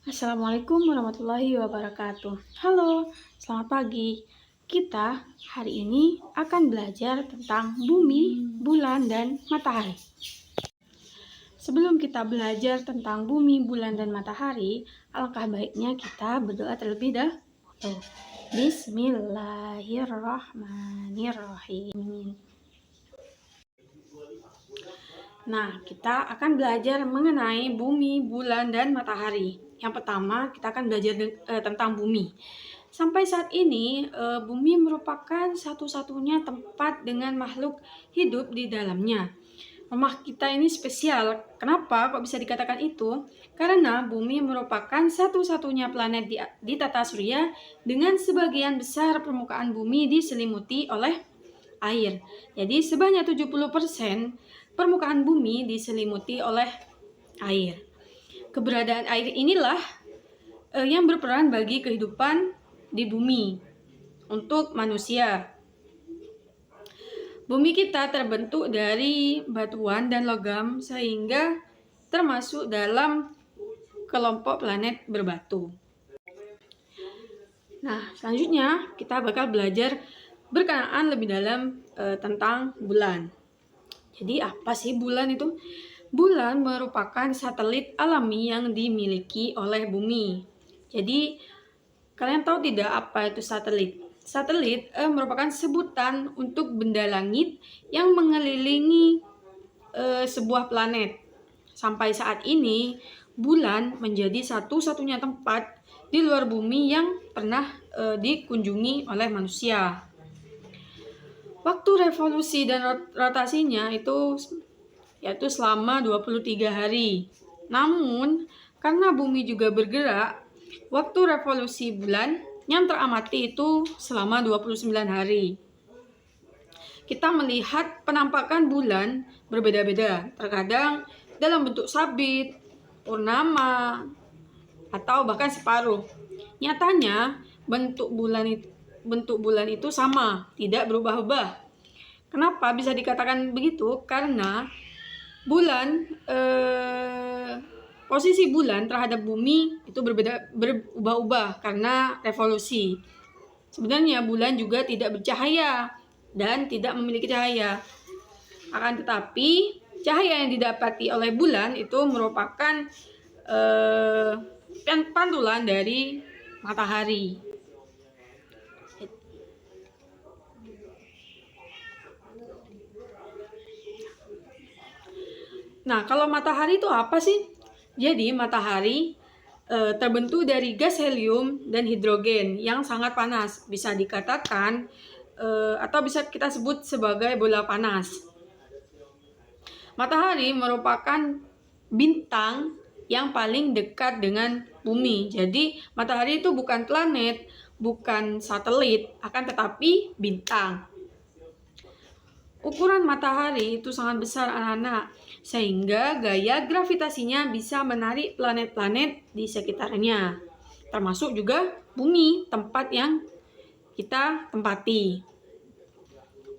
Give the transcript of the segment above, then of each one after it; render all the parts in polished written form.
Assalamualaikum warahmatullahi wabarakatuh. Halo, selamat pagi. Kita hari ini akan belajar tentang bumi, bulan, dan matahari. Sebelum kita belajar tentang bumi, bulan, dan matahari, alangkah baiknya kita berdoa terlebih dahulu. Bismillahirrahmanirrahim. Nah, kita akan belajar mengenai bumi, bulan, dan matahari. Yang pertama, kita akan belajar tentang bumi. Sampai saat ini, bumi merupakan satu-satunya tempat dengan makhluk hidup di dalamnya. Rumah kita ini spesial. Kenapa kok bisa dikatakan itu? Karena bumi merupakan satu-satunya planet di tata surya dengan sebagian besar permukaan bumi diselimuti oleh air. Jadi sebanyak 70% permukaan bumi diselimuti oleh air. Keberadaan air inilah yang berperan bagi kehidupan di bumi untuk manusia. Bumi kita terbentuk dari batuan dan logam sehingga termasuk dalam kelompok planet berbatu. Nah, selanjutnya kita bakal belajar berkenaan lebih dalam tentang bulan. Jadi apa sih bulan itu? Bulan merupakan satelit alami yang dimiliki oleh bumi. Jadi kalian tahu tidak apa itu satelit? Satelit merupakan sebutan untuk benda langit yang mengelilingi sebuah planet. Sampai saat ini, bulan menjadi satu-satunya tempat di luar bumi yang pernah dikunjungi oleh manusia. Waktu revolusi dan rotasinya yaitu selama 23 hari. Namun, karena bumi juga bergerak, waktu revolusi bulan yang teramati itu selama 29 hari. Kita melihat penampakan bulan berbeda-beda, terkadang dalam bentuk sabit, purnama, atau bahkan separuh. Nyatanya, bentuk bulan itu sama, tidak berubah-ubah. Kenapa bisa dikatakan begitu? Karena posisi bulan terhadap bumi itu berubah-ubah karena revolusi. Sebenarnya bulan juga tidak bercahaya dan tidak memiliki cahaya. Akan tetapi cahaya yang didapati oleh bulan itu merupakan pantulan dari matahari. Nah, kalau matahari itu apa sih? Jadi matahari terbentuk dari gas helium dan hidrogen yang sangat panas. Bisa dikatakan atau bisa kita sebut sebagai bola panas. Matahari merupakan bintang yang paling dekat dengan bumi. Jadi matahari itu bukan planet, bukan satelit, akan tetapi bintang. Ukuran matahari itu sangat besar anak-anak, sehingga gaya gravitasinya bisa menarik planet-planet di sekitarnya, termasuk juga bumi, tempat yang kita tempati.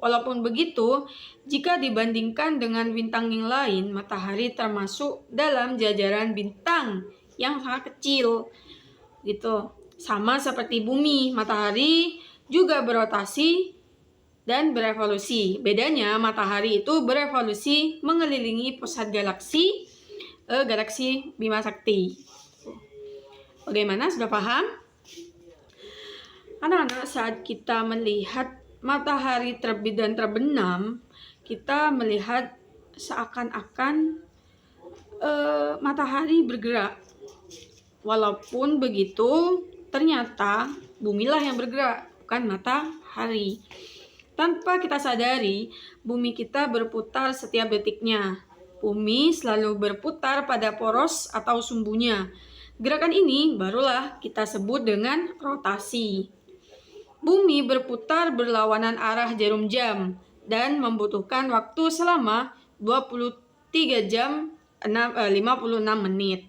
Walaupun begitu, jika dibandingkan dengan bintang yang lain, matahari termasuk dalam jajaran bintang yang sangat kecil. Gitu. Sama seperti bumi, matahari juga berotasi dan berevolusi. Bedanya matahari itu berevolusi mengelilingi pusat galaksi Bima Sakti. Bagaimana? Sudah paham? Anak-anak, saat kita melihat matahari terbit dan terbenam, kita melihat seakan-akan matahari bergerak. Walaupun begitu, ternyata bumilah yang bergerak, bukan matahari. Tanpa kita sadari, bumi kita berputar setiap detiknya. Bumi selalu berputar pada poros atau sumbunya. Gerakan ini barulah kita sebut dengan rotasi. Bumi berputar berlawanan arah jarum jam dan membutuhkan waktu selama 23 jam 56 menit.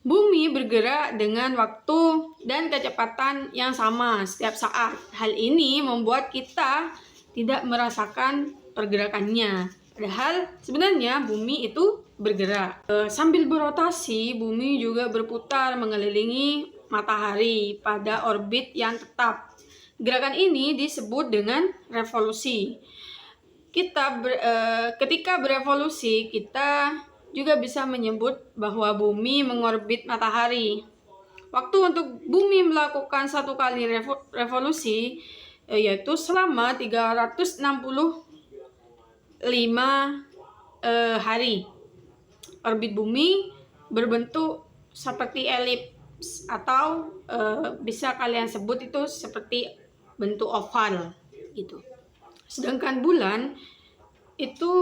Bumi bergerak dengan waktu dan kecepatan yang sama setiap saat. Hal ini membuat kita tidak merasakan pergerakannya. Padahal sebenarnya bumi itu bergerak. Sambil berotasi, bumi juga berputar mengelilingi matahari pada orbit yang tetap. Gerakan ini disebut dengan revolusi. Ketika berevolusi, kita juga bisa menyebut bahwa bumi mengorbit matahari. Waktu untuk bumi melakukan satu kali revolusi yaitu selama 365 hari. Orbit bumi berbentuk seperti elips atau bisa kalian sebut itu seperti bentuk oval gitu. Sedangkan bulan itu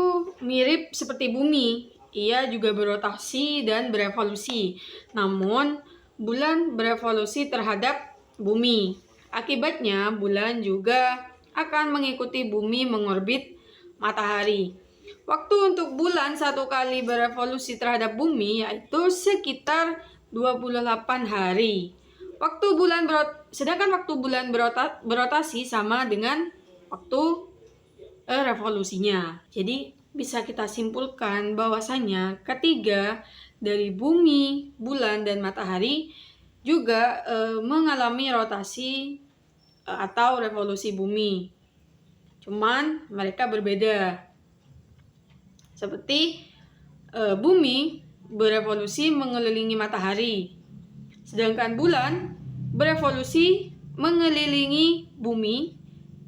mirip seperti bumi. Ia juga berotasi dan berevolusi. Namun, bulan berevolusi terhadap bumi. Akibatnya, bulan juga akan mengikuti bumi mengorbit matahari. Waktu untuk bulan satu kali berevolusi terhadap bumi yaitu sekitar 28 hari. Sedangkan waktu bulan berotasi sama dengan waktu revolusinya. Jadi bisa kita simpulkan bahwasanya ketiga dari bumi, bulan, dan matahari juga mengalami rotasi atau revolusi bumi. Cuman mereka berbeda. Seperti bumi berevolusi mengelilingi matahari, sedangkan bulan berevolusi mengelilingi bumi,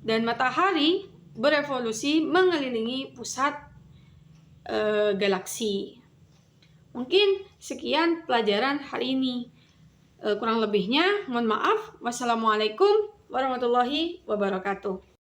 dan matahari berevolusi mengelilingi pusat galaksi. Mungkin sekian pelajaran hari ini. Kurang lebihnya mohon maaf. Wassalamualaikum warahmatullahi wabarakatuh.